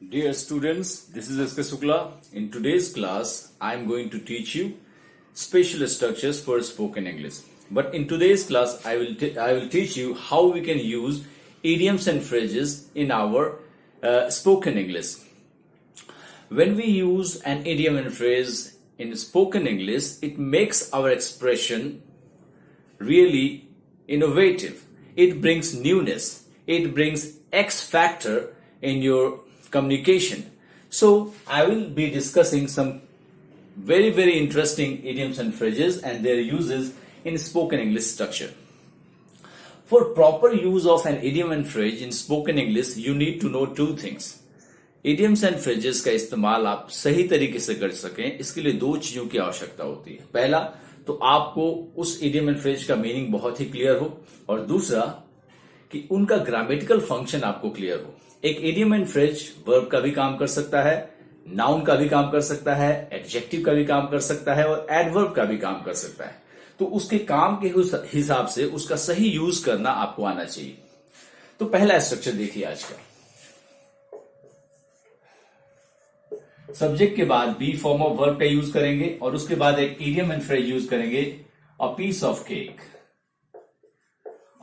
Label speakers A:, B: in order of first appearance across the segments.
A: Dear students, this is S.K. Sukla. In today's class, I am going to teach you special structures for spoken English. But in today's class, I will teach you how we can use idioms and phrases in our spoken English. When we use an idiom and phrase in spoken English, it makes our expression really innovative. It brings newness. It brings X factor in your communication. So I will be discussing some very interesting idioms and phrases and their uses in spoken English structure. For proper use of an idiom and phrase in spoken English, you need to know two things. Idioms and phrases का इस्तेमाल आप सही तरीके से कर सकें, इसके लिए दो चीजों की आवश्यकता होती है. पहला तो आपको उस इडियम एंड फ्रेज का मीनिंग बहुत ही क्लियर हो, और दूसरा कि उनका ग्रामेटिकल फंक्शन आपको क्लियर हो. एक इडियम एंड फ्रेज वर्ब का भी काम कर सकता है, नाउन का भी काम कर सकता है, एडजेक्टिव का भी काम कर सकता है और एडवर्ब का भी काम कर सकता है. तो उसके काम के हिसाब से उसका सही यूज करना आपको आना चाहिए. तो पहला स्ट्रक्चर देखिए आज का. सब्जेक्ट के बाद बी फॉर्म ऑफ वर्ब का यूज करेंगे और उसके बाद एक इडियम एंड फ्रेज यूज करेंगे. A piece of cake.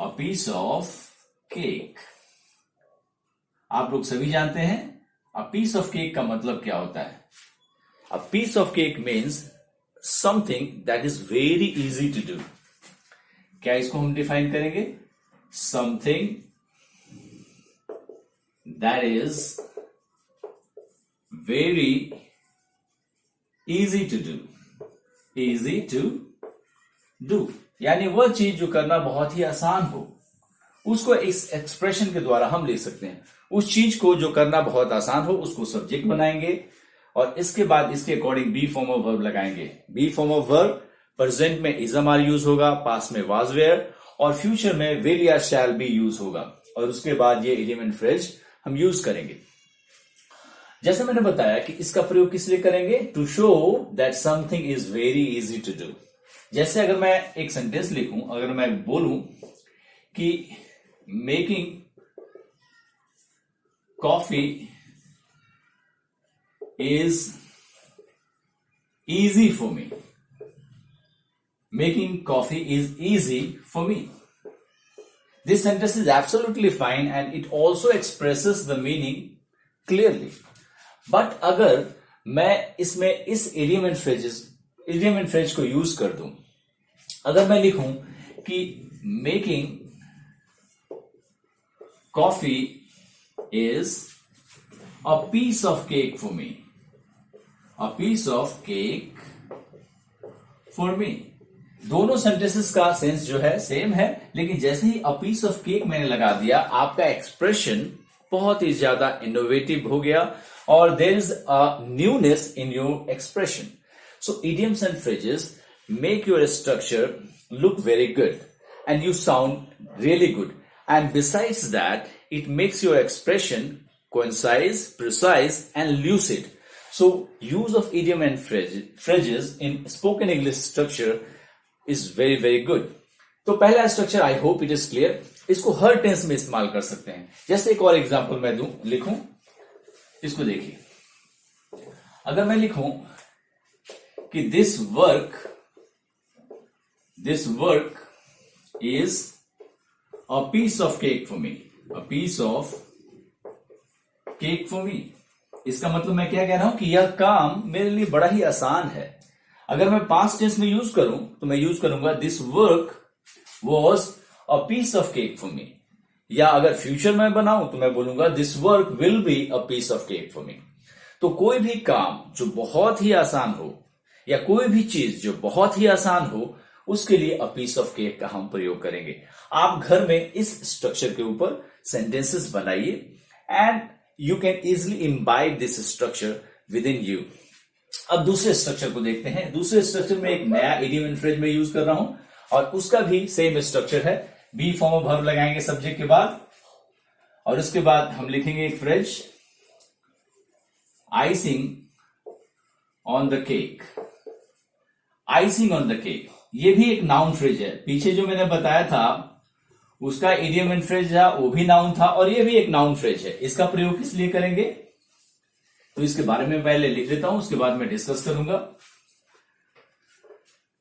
A: A piece of cake. आप लोग सभी जानते हैं अ पीस ऑफ केक का मतलब क्या होता है. A piece of cake means something that is very easy to do. क्या इसको हम डिफाइन करेंगे? Something that is very easy to do. Easy to do यानी वह चीज जो करना बहुत ही आसान हो, उसको इस एक्सप्रेशन के द्वारा हम लिख सकते हैं. उस चीज को जो करना बहुत आसान हो उसको सब्जेक्ट बनाएंगे और इसके बाद इसके according be form of verb लगाएंगे. Be form of verb present में इज एम आर यूज होगा, पास्ट में वाज वेयर और फ्यूचर में विल या शैल बी यूज होगा. और उसके बाद ये इडियम एंड फ्रेज हम यूज करेंगे. जैसे मैंने बताया कि इसका प्रयोग किस लिए करेंगे? To show that something is very easy to do. जैसे अगर मैं एक सेंटेंस लिखूं, अगर मैं बोलूं कि making coffee is easy for me. Making coffee is easy for me. This sentence is absolutely fine and it also expresses the meaning clearly. But अगर मैं इसमें इस इडियम एंड फ्रेज को यूज कर दूं, अगर मैं लिखूं कि making coffee is a piece of cake for me. A piece of cake for me. दोनों सेंटेंसेस का सेंस जो है सेम है, लेकिन जैसे ही अ पीस ऑफ केक मैंने लगा दिया, आपका एक्सप्रेशन बहुत ही ज्यादा इनोवेटिव हो गया और there is a newness in your expression. So idioms and phrases make your structure look very good and you sound really good. And besides that, it makes your expression concise, precise and lucid. So use of idiom and phrases in spoken English structure is very good. तो पहला structure I hope it is clear. इसको हर tense में इस्तेमाल कर सकते हैं. जैसे एक और एग्जांपल मैं दूं, लिखूं, इसको देखिए. अगर मैं लिखूं कि this work is a piece of cake for me. A piece of cake for me. इसका मतलब मैं क्या कह रहा हूं कि यह काम मेरे लिए बड़ा ही आसान है. अगर मैं पास्ट टेंस में यूज करूं तो मैं यूज करूंगा this work was a piece of cake for me. या अगर फ्यूचर में बनाऊं तो मैं बोलूंगा this work will be a piece of cake for me. तो कोई भी काम जो बहुत ही आसान हो या कोई भी चीज जो बहुत ही आसान हो, उसके लिए अ पीस ऑफ केक का हम प्रयोग करेंगे. आप घर में इस स्ट्रक्चर के ऊपर सेंटेंसेस बनाइए and you can easily imbibe this structure with in you. अब दूसरे स्ट्रक्चर को देखते हैं. दूसरे स्ट्रक्चर में एक नया इडियम एंड फ्रेज में यूज कर रहा हूं और उसका भी सेम स्ट्रक्चर है. बी फॉर्म ऑफ वर्ब लगाएंगे सब्जेक्ट के बाद और उसके बाद हम लिखेंगे एक phrase. Icing on the cake. Icing on the cake ये भी एक नाउन फ्रेज है. पीछे जो मैंने बताया था उसका इडियम एंड फ्रेज था, वो भी नाउन था और ये भी एक नाउन फ्रेज है. इसका प्रयोग किस लिए करेंगे? तो इसके बारे में पहले लिख लेता हूं, उसके बाद मैं डिस्कस करूंगा।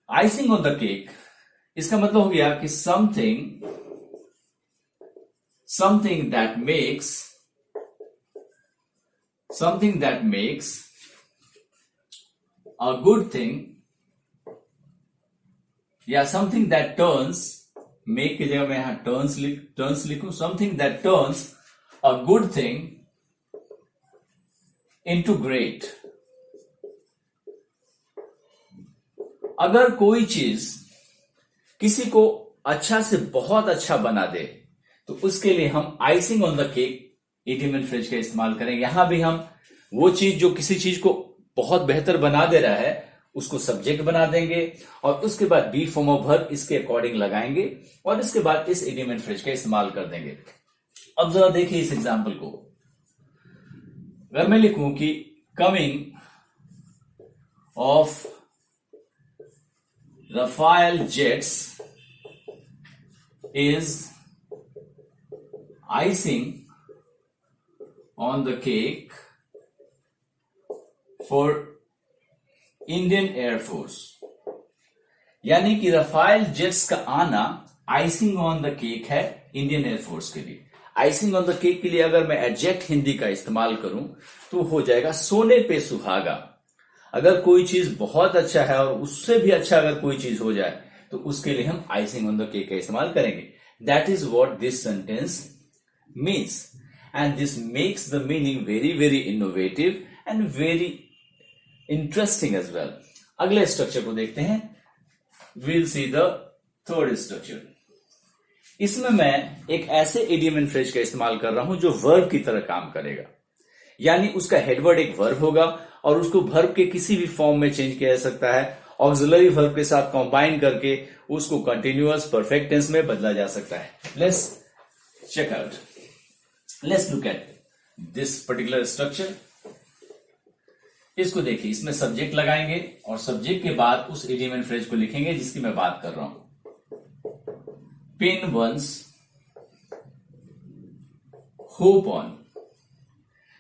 A: आइसिंग ऑन द केक, इसका मतलब हो गया कि something that makes a good thing, या something that turns, make की जगह मैं यहां turns लिखूं, something that turns a good thing into great। अगर कोई चीज किसी को अच्छा से बहुत अच्छा बना दे तो उसके लिए हम icing on the cake idiom and phrase का इस्तेमाल करेंगे। यहां भी हम वो चीज जो किसी चीज को बहुत बेहतर बना दे रहा है उसको सब्जेक्ट बना देंगे और उसके बाद बी फॉर्म ऑफ वर्ब इसके अकॉर्डिंग लगाएंगे और इसके बाद इस इडियम एंड फ्रेज का इस्तेमाल कर देंगे। अब जरा देखिए इस एग्जाम्पल को। अगर मैं लिखूं कि coming of Rafael jets is icing on the cake for Indian Air Force। यानी कि रफाइल जेट्स का आना आइसिंग ऑन द केक है इंडियन एयरफोर्स के लिए। आइसिंग ऑन द केक के लिए अगर मैं एडजेक्ट हिंदी का इस्तेमाल करूं तो हो जाएगा सोने पे सुहागा। अगर कोई चीज बहुत अच्छा है और उससे भी अच्छा अगर कोई चीज हो जाए तो उसके लिए हम आइसिंग ऑन द केक का इस्तेमाल करेंगे। That is what this sentence means and this makes the meaning very very innovative and very interesting as well. अगले स्ट्रक्चर को देखते हैं। We'll see the third structure. इसमें मैं एक ऐसे इडियम एंड फ्रेज का इस्तेमाल कर रहा हूं जो वर्ब की तरह काम करेगा, यानी उसका हेडवर्ड एक वर्ब होगा और उसको वर्ब के किसी भी फॉर्म में चेंज किया जा सकता है। ऑक्सिलरी वर्ब के साथ कंबाइन करके उसको कंटिन्यूअस परफेक्ट टेंस में बदला जा सकता है। Let's check out, let's look at this particular structure. इसको देखिए, इसमें सब्जेक्ट लगाएंगे और सब्जेक्ट के बाद उस इडियम एंड फ्रेज को लिखेंगे जिसकी मैं बात कर रहा हूं। Pin one's hope on.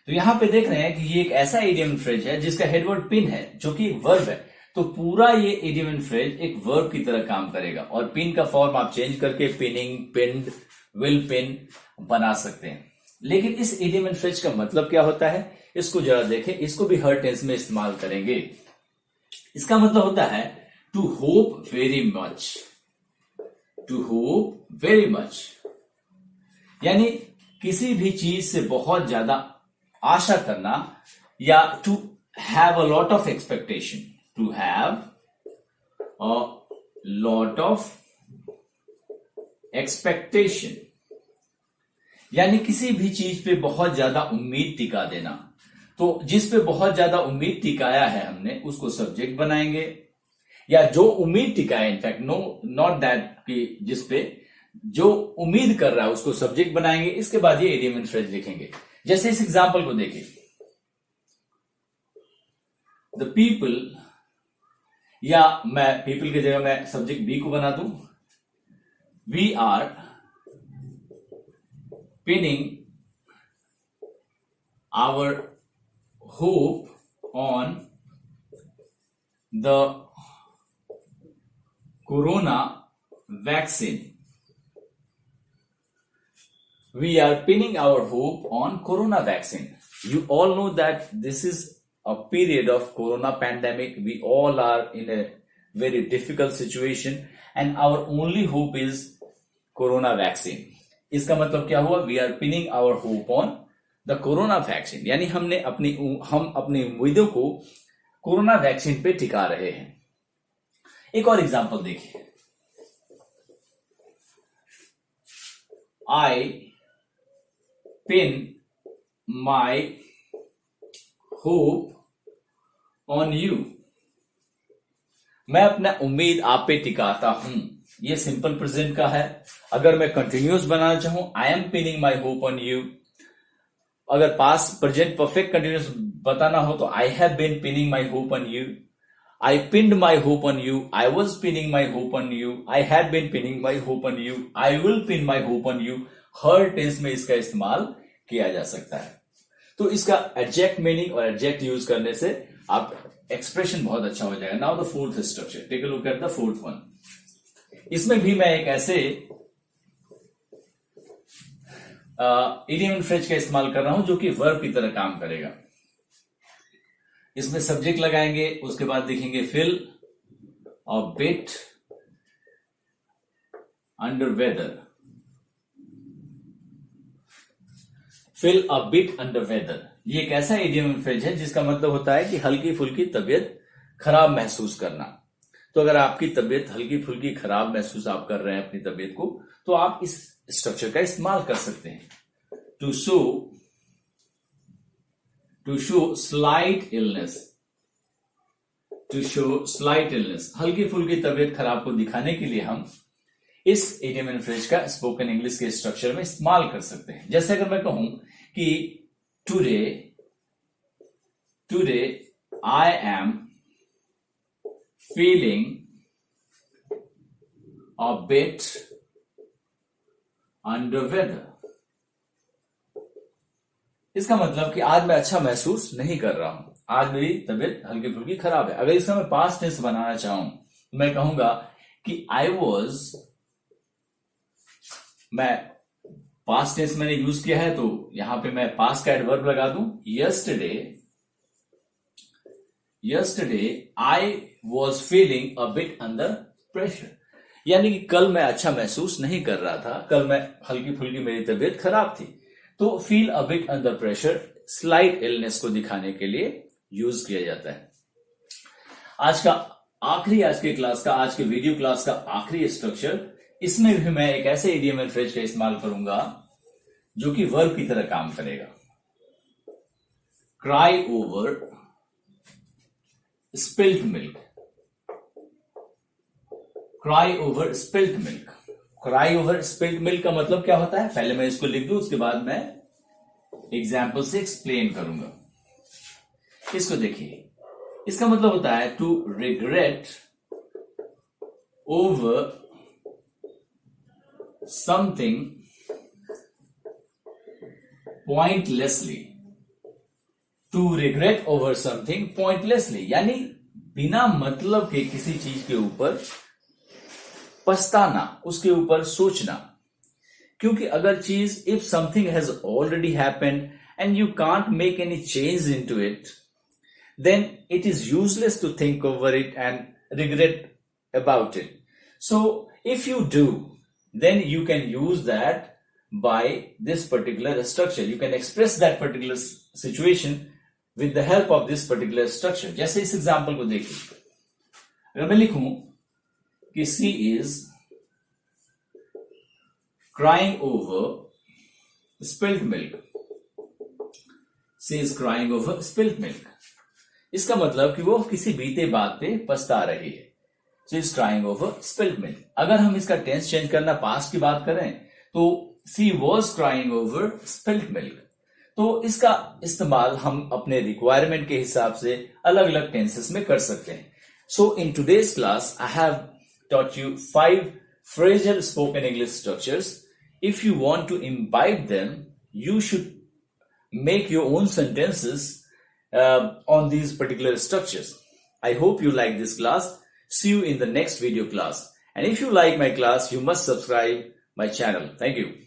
A: तो यहां पे देख रहे हैं कि ये एक ऐसा इडियम फ्रेज है जिसका हेडवर्ड पिन है जो कि वर्ब है। तो पूरा ये इडियम एंड फ्रेज एक वर्ब की तरह काम करेगा और पिन का फॉर्म आप चेंज करके पिनिंग, पिन्ड, विल पिन बना सकते हैं। लेकिन इस इडियम एंड फ्रेज का मतलब क्या होता है इसको जरा देखें। इसको भी हर टेंस में इस्तेमाल करेंगे। इसका मतलब होता है to hope very much. To hope very much यानी किसी भी चीज से बहुत ज्यादा आशा करना, या to have a lot of expectation. To have a lot of expectation यानी किसी भी चीज पे बहुत ज्यादा उम्मीद टिका देना। तो जिस पे बहुत ज्यादा उम्मीद टिकाया है हमने उसको सब्जेक्ट बनाएंगे, या जो उम्मीद टिकाया, इनफैक्ट नो नॉट दैट कि जिस पे जो उम्मीद कर रहा है उसको सब्जेक्ट बनाएंगे। इसके बाद ये इडियम एंड फ्रेज लिखेंगे। जैसे इस एग्जाम्पल को देखिए, द पीपल, या मैं पीपल की जगह मैं सब्जेक्ट बी को बना दूं। We are pinning our hope on the corona vaccine. We are pinning our hope on corona vaccine. You all know that this is a period of corona pandemic. We all are in a very difficult situation and our only hope is corona vaccine. इसका मतलब क्या हुआ? We are pinning our hope on the corona vaccine. यानी हम अपनी उम्मीदों को corona vaccine पे टिका रहे हैं। एक और एग्जांपल देखिए। I pin my hope on you। मैं अपना उम्मीद आप पे टिकाता हूं। ये सिंपल प्रेजेंट का है। अगर मैं कंटिन्यूअस बनाना चाहूं, I am pinning my hope on you. अगर पास्ट प्रेजेंट परफेक्ट कंटिन्यूअस बताना हो तो I have been pinning my hope on you, I pinned my hope on you, I was pinning my hope on you, I have been pinning my hope on you, I will pin my hope on you. हर tense में इसका इस्तेमाल किया जा सकता है। तो इसका एडजेक्ट मीनिंग और एडजेक्ट यूज करने से आप एक्सप्रेशन बहुत अच्छा हो जाएगा. Now the fourth structure, take a look at the fourth one. इसमें भी मैं एक ऐसे इडियम एंड फ्रेज का इस्तेमाल कर रहा हूं जो कि वर्ब की तरह काम करेगा. इसमें सब्जेक्ट लगाएंगे, उसके बाद लिखेंगे feel a bit under weather. Feel a bit under weather, ये एक ऐसा इडियम एंड फ्रेज है जिसका मतलब होता है कि हल्की फुल्की तबीयत खराब महसूस करना. तो अगर आपकी तबीयत हल्की फुल्की खराब महसूस आप कर रहे हैं अपनी तबीयत को, तो आप इस स्ट्रक्चर का इस्तेमाल कर सकते हैं. To show slight illness. To show slight illness, हल्की फुल्की तबीयत खराब को दिखाने के लिए हम इस इडियम एंड फ्रेज का स्पोकन इंग्लिश के स्ट्रक्चर में इस्तेमाल कर सकते हैं. जैसे अगर मैं कहूं कि today I am feeling a bit under weather. इसका मतलब कि आज मैं अच्छा महसूस नहीं कर रहा हूं, आज मेरी तबीयत हल्की फुल्की खराब है. अगर इसका मैं पास्ट टेंस बनाना चाहूं तो मैं कहूंगा कि मैं पास्ट टेंस मैंने यूज किया है, तो यहां पे मैं पास्ट का एडवर्ब लगा दूं. Yesterday I was feeling a bit under pressure, यानी कि कल मैं अच्छा महसूस नहीं कर रहा था, कल मैं हल्की फुल्की मेरी तबीयत खराब थी. तो फील अ bit under pressure slight illness को दिखाने के लिए यूज किया जाता है. आज के वीडियो क्लास का आखिरी स्ट्रक्चर, इसमें भी मैं एक ऐसे इडियम एंड फ्रेज का इस्तेमाल करूंगा जो कि वर्ब की तरह काम करेगा. Cry over spilt milk. Cry over spilt milk. Cry over spilt milk का मतलब क्या होता है, पहले मैं इसको लिख दूं, उसके बाद मैं एग्जाम्पल से एक्सप्लेन करूंगा. इसको देखिए, इसका मतलब होता है to regret over something pointlessly. To regret over something pointlessly, यानी बिना मतलब के किसी चीज के ऊपर पछताना, उसके ऊपर सोचना. क्योंकि अगर चीज, if something has already happened and you can't make any change into it, then it is useless to think over it and regret about it. So if you do, then you can use that by this particular structure. You can express that particular situation with the help of this particular structure. जैसे इस example को देखिए, अगर मैं लिखूं कि she is crying over spilt milk. She is crying over spilt milk. इसका मतलब कि वो किसी बीते बात पे पछता रही है. She is crying over spilt milk. अगर हम इसका टेंस चेंज करना, पास्ट की बात करें, तो she was crying over spilt milk. तो इसका इस्तेमाल हम अपने रिक्वायरमेंट के हिसाब से अलग अलग टेंसेस में कर सकते हैं. So in today's class, I have taught you 5 phrasal spoken English structures. If you want to imbibe them, you should make your own sentences on these particular structures. I hope you like this class. See you in the next video class. And if you like my class, you must subscribe my channel. Thank you.